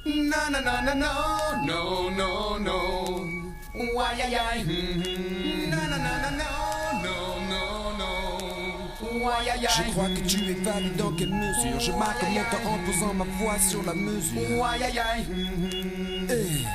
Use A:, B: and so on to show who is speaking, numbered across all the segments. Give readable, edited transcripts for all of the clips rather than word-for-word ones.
A: No, no, no, no, no, no, no, no. Why, aïe, aïe. No, no, no, no, no, no, no, no. Why, aïe, aïe.
B: Je crois que tu évalues dans quelle mesure je marque mon temps en posant ma voix sur la mesure.
A: Why, aïe, aïe.
B: Hey.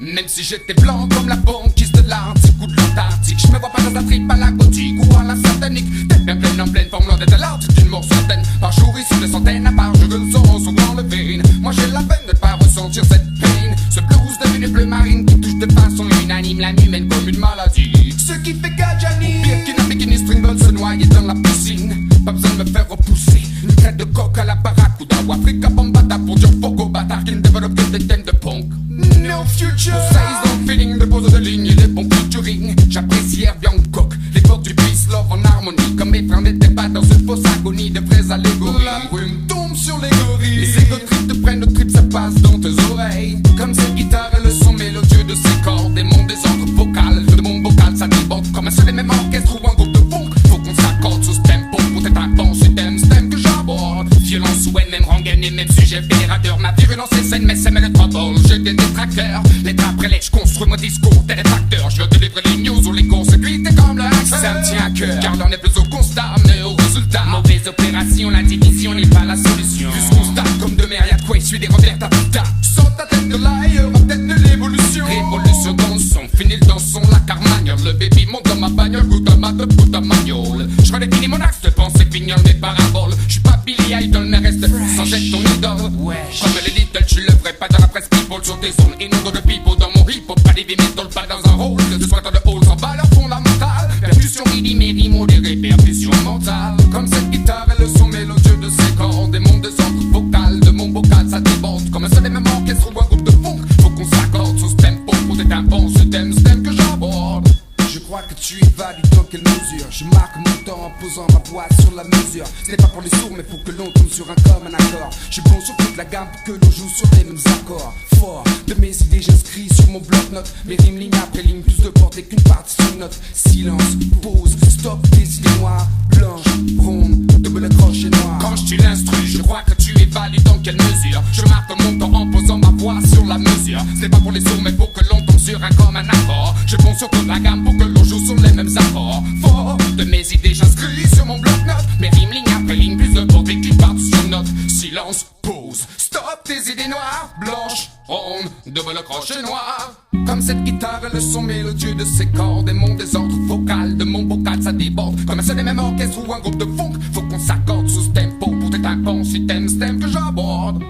A: Même si j'étais blanc comme la banquise de l'Arctique ou de l'Antarctique, je me vois pas dans un trip à la gothique ou à la satanique. Tête bien pleine en pleine forme, loin d'être l'art d'une mort certaine. Par jour ils sont des centaines, à part je le sens dans le veine. Moi j'ai la peine de ne pas ressentir cette peine. Ce blues devenu bleu marine qui touche de façon unanime l'âme humaine comme une maladie. Ce qui fait qu'Adjani, pire qu'une bikini string ball se noyer dans la piscine. Pas besoin de me faire repousser une tête de coque à la barracuda ou Africa Bombata pour dire fuck aux bâtards qui ne développent que des thèmes de punk. No future. Pour ça ils ont feeling de pose de ligne et les bons featuring. J'apprécie Herbie Hancock, les portes du peace love en harmonie. Comme mes frères n'étaient pas dans cette fausse agonie de vraies allégories. La brume tombe sur les gorilles. Les égotrites te prennent le trip, ça passe dans tes oreilles. Comme cette guitare et le son mélodieux de ses cordes. Et mon désordre vocal, de mon vocal ça déborde. Comme un seul et même orchestre ou un groupe de funk. Faut qu'on s'accorde sur ce tempo pour être un bon système, ce thème que j'aborde. Violence ou même rengaine et même sujet fédérateur. Ma virulence est saine mais c'est le trouble. J'ai des détracteurs, les après les je construis mon discours tel tracteur. Je veux délivrer les news ou les conséquences comme le hack. Ça me tient à cœur, car l'on est plus au constat mais au résultat. Mauvaise opération, la division n'est pas la solution. Plus constat comme de mer, y'a de quoi essuyer des revers ta putain. Sans ta tête de l'ailleurs, ma tête de l'évolution. Révolution dans le son, fini le dansson, la carmagnole. Le baby monte dans ma bagnole, goûte à ma de goûte à magnole. Je redéfinis mon axe de pensée, fignole mes paraboles. J'suis pas Billy Idol, mais reste sans être ton idole. Comme les Little, tu le ferais pas dans la presse people sur tes zones. Et non de people dans mon hip hop, pas des metal, pas dans un rôle. De soir dans le hall sans valeur fondamentale. Percussion rythmique, modérée, percussion mentale. Comme cette guitare et le son mélodieux de ses cordes. Et mon désordre vocal, de mon vocal ça déborde. Comme un seul et même orchestre ou un groupe de funk. Faut qu'on s'accorde sur ce tempo pour être un bon ce thème que j'aborde.
B: Je crois que tu évalues dans quelle mesure je marque mon temps en posant ma voix sur la mesure. Ce n'est pas pour les sourds mais pour que l'on tombe sur un commun accord. Je suis bon sur toute la gamme pour que l'on joue sur les mêmes accords. Fort de mes idées j'inscris sur mon bloc-notes. Mes rimes ligne après ligne, plus de portée qu'une partition de notes. Silence, pause, stop, des idées noires, blanches, rondes, double crochet noir.
A: Quand je tue l'instru, je crois que tu évalues dans quelle mesure je marque mon temps en posant ma voix sur la mesure. Ce n'est pas pour les sourds mais pour que l'on tombe sur un commun accord. Je bon sur toute la gamme pour que l'on joue sur les mêmes accords. Fort de mes idées j'inscris sur mon bloc-notes. Mes rimes ligne après ligne, plus de portée qu'une partition de notes. Silence, pause, stop, tes idées noires, blanches, rondes, double crochet noir. Comme cette guitare et le son mélodieux de ses cordes. Et mon désordre vocal, de mon vocal ça déborde. Comme un seul et même orchestre ou un groupe de funk. Faut qu'on s'accorde sous ce tempo pour être un bon système que j'aborde.